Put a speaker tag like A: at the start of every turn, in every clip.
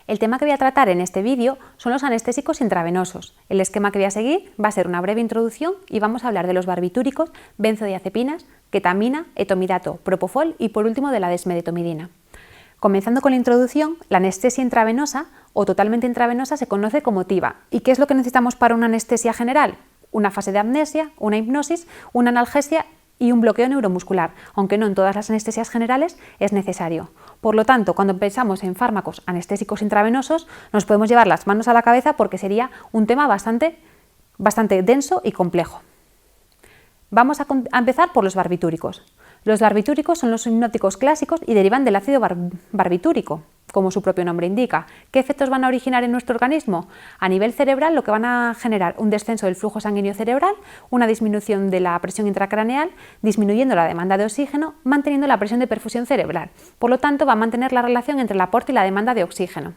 A: El tema que voy a tratar en este vídeo son los anestésicos intravenosos. El esquema que voy a seguir va a ser una breve introducción y vamos a hablar de los barbitúricos, benzodiazepinas, ketamina, etomidato, propofol y por último de la desmedetomidina. Comenzando con la introducción, la anestesia intravenosa o totalmente intravenosa se conoce como TIVA. ¿Y qué es lo que necesitamos para una anestesia general? Una fase de amnesia, una hipnosis, una analgesia y un bloqueo neuromuscular, aunque no en todas las anestesias generales es necesario. Por lo tanto, cuando pensamos en fármacos anestésicos intravenosos, nos podemos llevar las manos a la cabeza porque sería un tema bastante denso y complejo. Vamos a empezar por los barbitúricos. Los barbitúricos son los hipnóticos clásicos y derivan del ácido barbitúrico, como su propio nombre indica. ¿Qué efectos van a originar en nuestro organismo? A nivel cerebral, lo que van a generar un descenso del flujo sanguíneo cerebral, una disminución de la presión intracraneal, disminuyendo la demanda de oxígeno, manteniendo la presión de perfusión cerebral. Por lo tanto, va a mantener la relación entre el aporte y la demanda de oxígeno.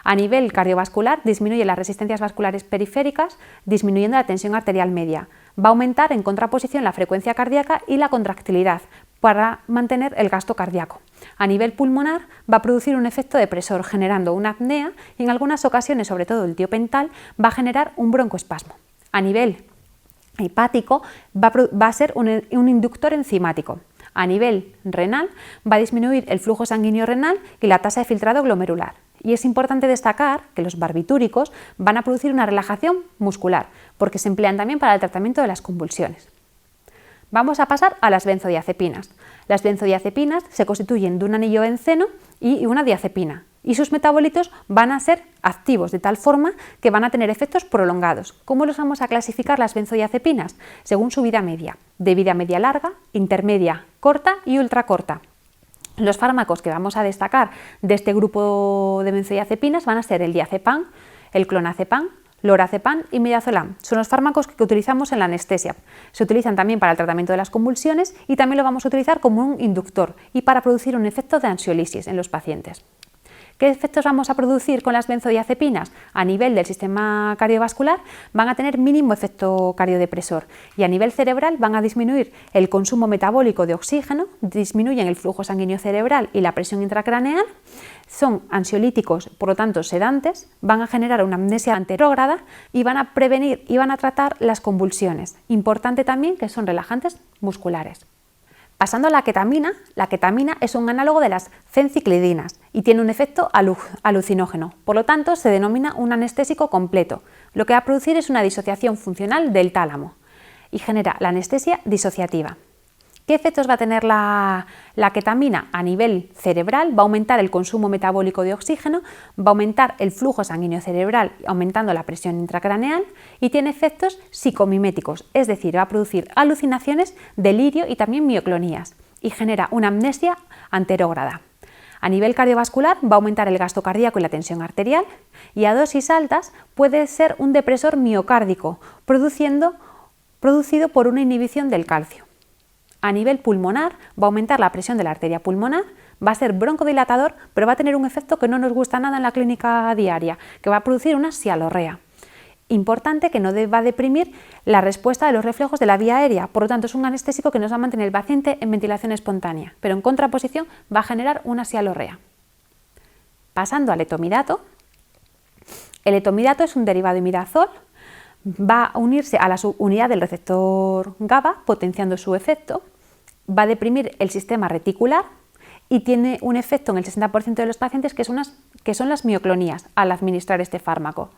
A: A nivel cardiovascular, disminuye las resistencias vasculares periféricas, disminuyendo la tensión arterial media. Va a aumentar en contraposición la frecuencia cardíaca y la contractilidad para mantener el gasto cardíaco. A nivel pulmonar, va a producir un efecto depresor, generando una apnea y en algunas ocasiones, sobre todo el tiopental, va a generar un broncoespasmo. A nivel hepático, va a ser un inductor enzimático. A nivel renal, va a disminuir el flujo sanguíneo renal y la tasa de filtrado glomerular. Y es importante destacar que los barbitúricos van a producir una relajación muscular, porque se emplean también para el tratamiento de las convulsiones. Vamos a pasar a las benzodiazepinas. Las benzodiazepinas se constituyen de un anillo benceno y una diazepina, y sus metabolitos van a ser activos de tal forma que van a tener efectos prolongados. ¿Cómo los vamos a clasificar las benzodiazepinas? Según su vida media, de vida media larga, intermedia, corta y ultracorta. Los fármacos que vamos a destacar de este grupo de benzodiazepinas van a ser el diazepam, el clonazepam, lorazepam y midazolam. Son los fármacos que utilizamos en la anestesia. Se utilizan también para el tratamiento de las convulsiones y también lo vamos a utilizar como un inductor y para producir un efecto de ansiolisis en los pacientes. ¿Qué efectos vamos a producir con las benzodiazepinas? A nivel del sistema cardiovascular van a tener mínimo efecto cardiodepresor y a nivel cerebral van a disminuir el consumo metabólico de oxígeno, disminuyen el flujo sanguíneo cerebral y la presión intracraneal, son ansiolíticos, por lo tanto sedantes, van a generar una amnesia anterógrada y van a prevenir y van a tratar las convulsiones. Importante también que son relajantes musculares. Pasando a la ketamina es un análogo de las fenciclidinas y tiene un efecto alucinógeno, por lo tanto se denomina un anestésico completo. Lo que va a producir es una disociación funcional del tálamo y genera la anestesia disociativa. ¿Qué efectos va a tener la ketamina? A nivel cerebral va a aumentar el consumo metabólico de oxígeno, va a aumentar el flujo sanguíneo cerebral aumentando la presión intracraneal y tiene efectos psicomiméticos, es decir, va a producir alucinaciones, delirio y también mioclonías y genera una amnesia anterógrada. A nivel cardiovascular va a aumentar el gasto cardíaco y la tensión arterial y a dosis altas puede ser un depresor miocárdico producido por una inhibición del calcio. A nivel pulmonar va a aumentar la presión de la arteria pulmonar, va a ser broncodilatador, pero va a tener un efecto que no nos gusta nada en la clínica diaria, que va a producir una sialorrea. Importante que no va a deprimir la respuesta de los reflejos de la vía aérea, por lo tanto es un anestésico que nos va a mantener el paciente en ventilación espontánea, pero en contraposición va a generar una sialorrea. Pasando al etomidato, el etomidato es un derivado de imidazol, va a unirse a la subunidad del receptor GABA, potenciando su efecto, va a deprimir el sistema reticular y tiene un efecto en el 60% de los pacientes que son las mioclonías al administrar este fármaco.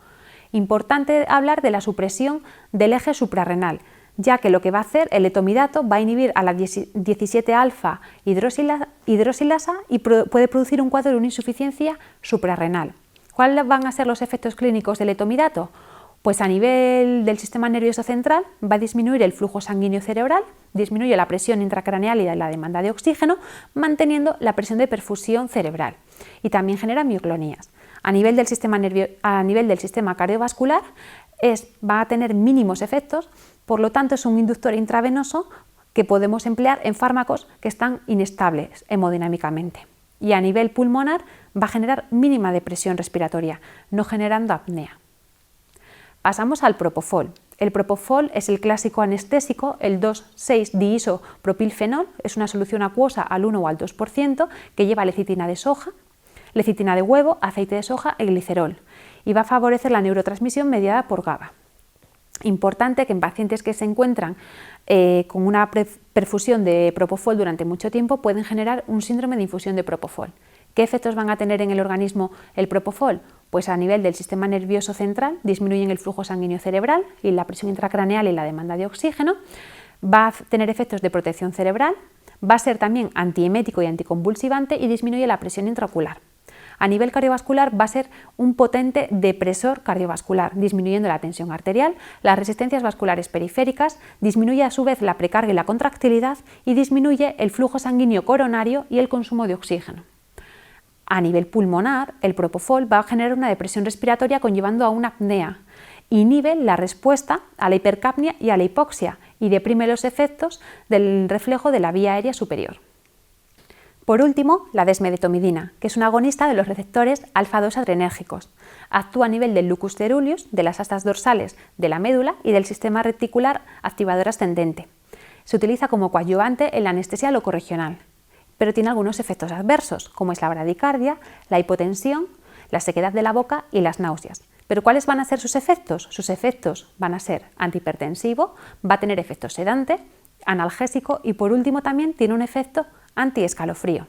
A: Importante hablar de la supresión del eje suprarrenal, ya que lo que va a hacer el etomidato va a inhibir a la 17-alfa hidroxilasa y puede producir un cuadro de una insuficiencia suprarrenal. ¿Cuáles van a ser los efectos clínicos del etomidato? Pues a nivel del sistema nervioso central va a disminuir el flujo sanguíneo cerebral, disminuye la presión intracraneal y la demanda de oxígeno, manteniendo la presión de perfusión cerebral y también genera mioclonías. A nivel del sistema cardiovascular va a tener mínimos efectos, por lo tanto es un inductor intravenoso que podemos emplear en fármacos que están inestables hemodinámicamente. Y a nivel pulmonar va a generar mínima depresión respiratoria, no generando apnea. Pasamos al propofol. El propofol es el clásico anestésico, el 2,6-diisopropilfenol, es una solución acuosa al 1 o al 2% que lleva lecitina de soja. lecitina de huevo, aceite de soja y glicerol, y va a favorecer la neurotransmisión mediada por GABA. Importante que en pacientes que se encuentran con una perfusión de propofol durante mucho tiempo pueden generar un síndrome de infusión de propofol. ¿Qué efectos van a tener en el organismo el propofol? Pues a nivel del sistema nervioso central disminuyen el flujo sanguíneo cerebral y la presión intracraneal y la demanda de oxígeno, va a tener efectos de protección cerebral, va a ser también antiemético y anticonvulsivante y disminuye la presión intraocular. A nivel cardiovascular va a ser un potente depresor cardiovascular, disminuyendo la tensión arterial, las resistencias vasculares periféricas, disminuye a su vez la precarga y la contractilidad y disminuye el flujo sanguíneo coronario y el consumo de oxígeno. A nivel pulmonar, el propofol va a generar una depresión respiratoria conllevando a una apnea, inhibe la respuesta a la hipercapnia y a la hipoxia y deprime los efectos del reflejo de la vía aérea superior. Por último, la desmedetomidina, que es un agonista de los receptores alfa-2 adrenérgicos. Actúa a nivel del lucus ceruleus, de las astas dorsales de la médula y del sistema reticular activador ascendente. Se utiliza como coadyuvante en la anestesia locorregional, pero tiene algunos efectos adversos, como es la bradicardia, la hipotensión, la sequedad de la boca y las náuseas. ¿Pero cuáles van a ser sus efectos? Sus efectos van a ser antihipertensivo, va a tener efecto sedante, analgésico y por último también tiene un efecto antiescalofrío.